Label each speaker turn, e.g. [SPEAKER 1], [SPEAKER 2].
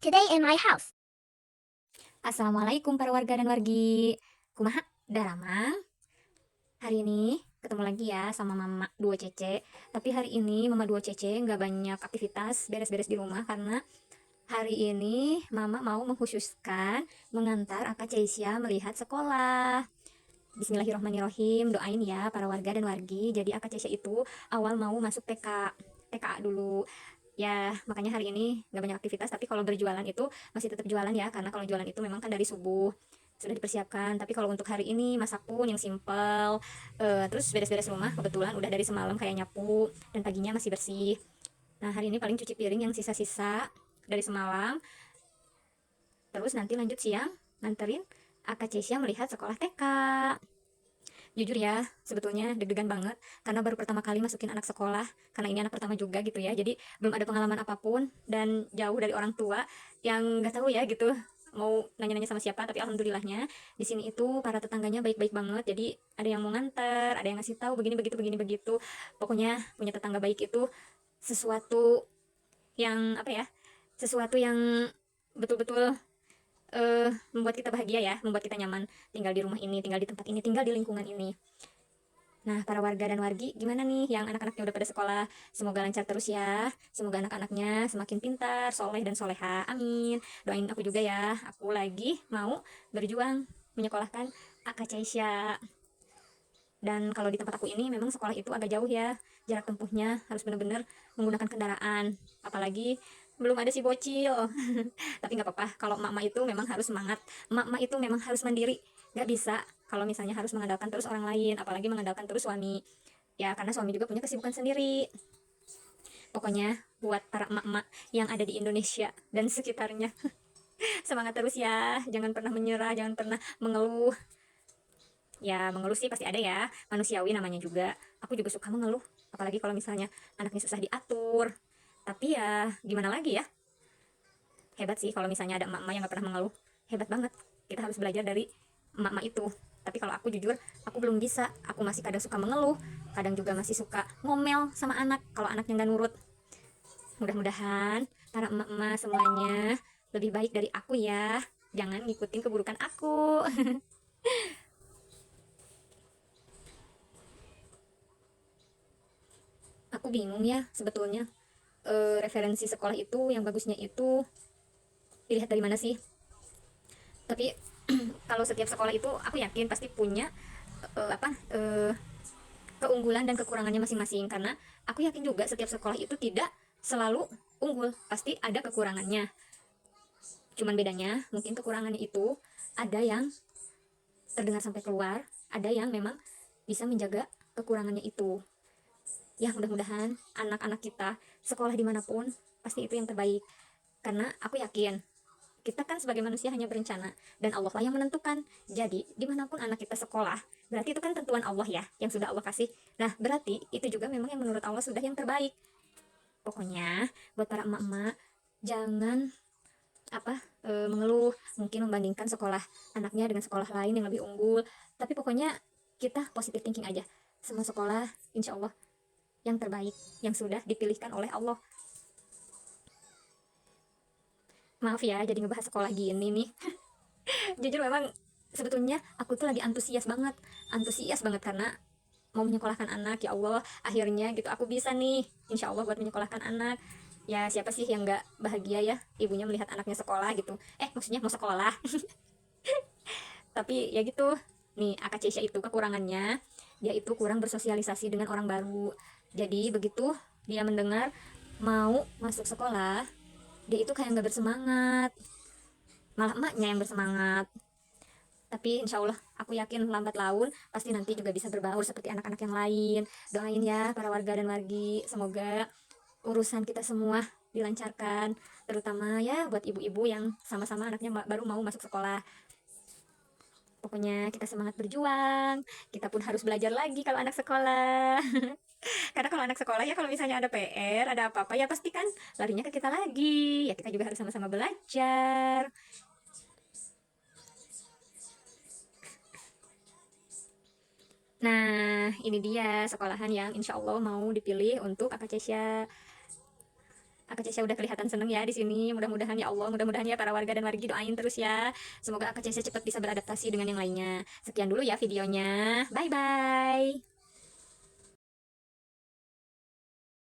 [SPEAKER 1] Today in my house.
[SPEAKER 2] Assalamualaikum para warga dan wargi. Kumaha? Daramang. Hari ini ketemu lagi ya sama Mama Duo Cece. Tapi hari ini Mama Duo Cece nggak banyak aktivitas beres-beres di rumah karena hari ini Mama mau mengkhususkan mengantar Akak Ceisya melihat sekolah. Bismillahirrohmanirrohim. Doain ya para warga dan wargi. Jadi Akak Ceisya itu awal mau masuk TKA dulu. Ya, makanya hari ini nggak banyak aktivitas, tapi kalau berjualan itu masih tetap jualan ya, karena kalau jualan itu memang kan dari subuh sudah dipersiapkan. Tapi kalau untuk hari ini masak pun yang simple, terus beres-beres rumah kebetulan udah dari semalam kayak nyapu dan paginya masih bersih. Nah, hari ini paling cuci piring yang sisa-sisa dari semalam, terus nanti lanjut siang nganterin Akak Cesia melihat sekolah TK. Jujur ya, sebetulnya deg-degan banget karena baru pertama kali masukin anak sekolah, karena ini anak pertama juga gitu ya. Jadi belum ada pengalaman apapun dan jauh dari orang tua yang nggak tahu ya gitu mau nanya-nanya sama siapa. Tapi alhamdulillahnya di sini itu para tetangganya baik-baik banget. Jadi ada yang mau nganter, ada yang ngasih tahu begini begitu. Pokoknya punya tetangga baik itu sesuatu yang apa ya? Sesuatu yang betul-betul membuat kita bahagia ya, membuat kita nyaman tinggal di rumah ini, tinggal di tempat ini, tinggal di lingkungan ini. Nah, para warga dan wargi, gimana nih yang anak-anaknya udah pada sekolah? Semoga lancar terus ya. Semoga anak-anaknya semakin pintar, soleh dan soleha. Amin. Doain aku juga ya. Aku lagi mau berjuang menyekolahkan Akak Caisya. Dan kalau di tempat aku ini memang sekolah itu agak jauh ya. Jarak tempuhnya harus benar-benar menggunakan kendaraan. Apalagi belum ada si bocil. Tapi nggak apa-apa, kalau emak-emak itu memang harus semangat, emak-emak itu memang harus mandiri, nggak bisa kalau misalnya harus mengandalkan terus orang lain, apalagi mengandalkan terus suami ya, karena suami juga punya kesibukan sendiri. Pokoknya buat para emak-emak yang ada di Indonesia dan sekitarnya, semangat terus ya, jangan pernah menyerah, jangan pernah mengeluh. Ya mengeluh sih pasti ada ya, manusiawi namanya juga, aku juga suka mengeluh, apalagi kalau misalnya anaknya susah diatur. Tapi ya gimana lagi ya, hebat sih kalau misalnya ada emak-emak yang gak pernah mengeluh, hebat banget. Kita harus belajar dari emak-emak itu. Tapi kalau aku jujur, aku belum bisa, aku masih kadang suka mengeluh, kadang juga masih suka ngomel sama anak kalau anaknya nggak nurut. Mudah-mudahan para emak-emak semuanya lebih baik dari aku ya, jangan ngikutin keburukan aku. Aku bingung ya sebetulnya, referensi sekolah itu yang bagusnya itu dilihat dari mana sih. Tapi kalau setiap sekolah itu aku yakin pasti punya apa keunggulan dan kekurangannya masing-masing, karena aku yakin juga setiap sekolah itu tidak selalu unggul, pasti ada kekurangannya. Cuman bedanya mungkin kekurangannya itu ada yang terdengar sampai keluar, ada yang memang bisa menjaga kekurangannya itu. Ya mudah-mudahan anak-anak kita sekolah dimanapun pasti itu yang terbaik, karena aku yakin kita kan sebagai manusia hanya berencana dan Allah lah yang menentukan. Jadi dimanapun anak kita sekolah, berarti itu kan tentuan Allah ya yang sudah Allah kasih. Nah berarti itu juga memang yang menurut Allah sudah yang terbaik. Pokoknya buat para emak-emak, jangan mengeluh, mungkin membandingkan sekolah anaknya dengan sekolah lain yang lebih unggul. Tapi pokoknya kita positive thinking aja, semua sekolah insya Allah yang terbaik yang sudah dipilihkan oleh Allah. Maaf ya jadi ngebahas sekolah gini nih. Jujur memang sebetulnya aku tuh lagi antusias banget karena mau menyekolahkan anak. Ya Allah, akhirnya gitu aku bisa nih insya Allah buat menyekolahkan anak. Ya siapa sih yang nggak bahagia ya ibunya melihat anaknya sekolah gitu, maksudnya mau sekolah. Tapi ya gitu, nih Akak Ceisha itu kekurangannya, dia itu kurang bersosialisasi dengan orang baru. Jadi begitu dia mendengar mau masuk sekolah, dia itu kayak nggak bersemangat, malah emaknya yang bersemangat. Tapi insya Allah aku yakin lambat laun pasti nanti juga bisa berbaur seperti anak-anak yang lain. Doain ya para warga dan wargi, semoga urusan kita semua dilancarkan, terutama ya buat ibu-ibu yang sama-sama anaknya baru mau masuk sekolah. Pokoknya kita semangat berjuang, kita pun harus belajar lagi kalau anak sekolah. Karena kalau anak sekolah ya kalau misalnya ada PR, ada apa-apa ya pasti kan larinya ke kita lagi. Ya kita juga harus sama-sama belajar. Nah, ini dia sekolahan yang insya Allah mau dipilih untuk Kakak Cesya. Akak Cece udah kelihatan seneng ya di sini. Mudah-mudahan ya Allah, mudah-mudahan ya para warga dan wargi doain terus ya. Semoga Akak Cece cepat bisa beradaptasi dengan yang lainnya. Sekian dulu ya videonya. Bye bye.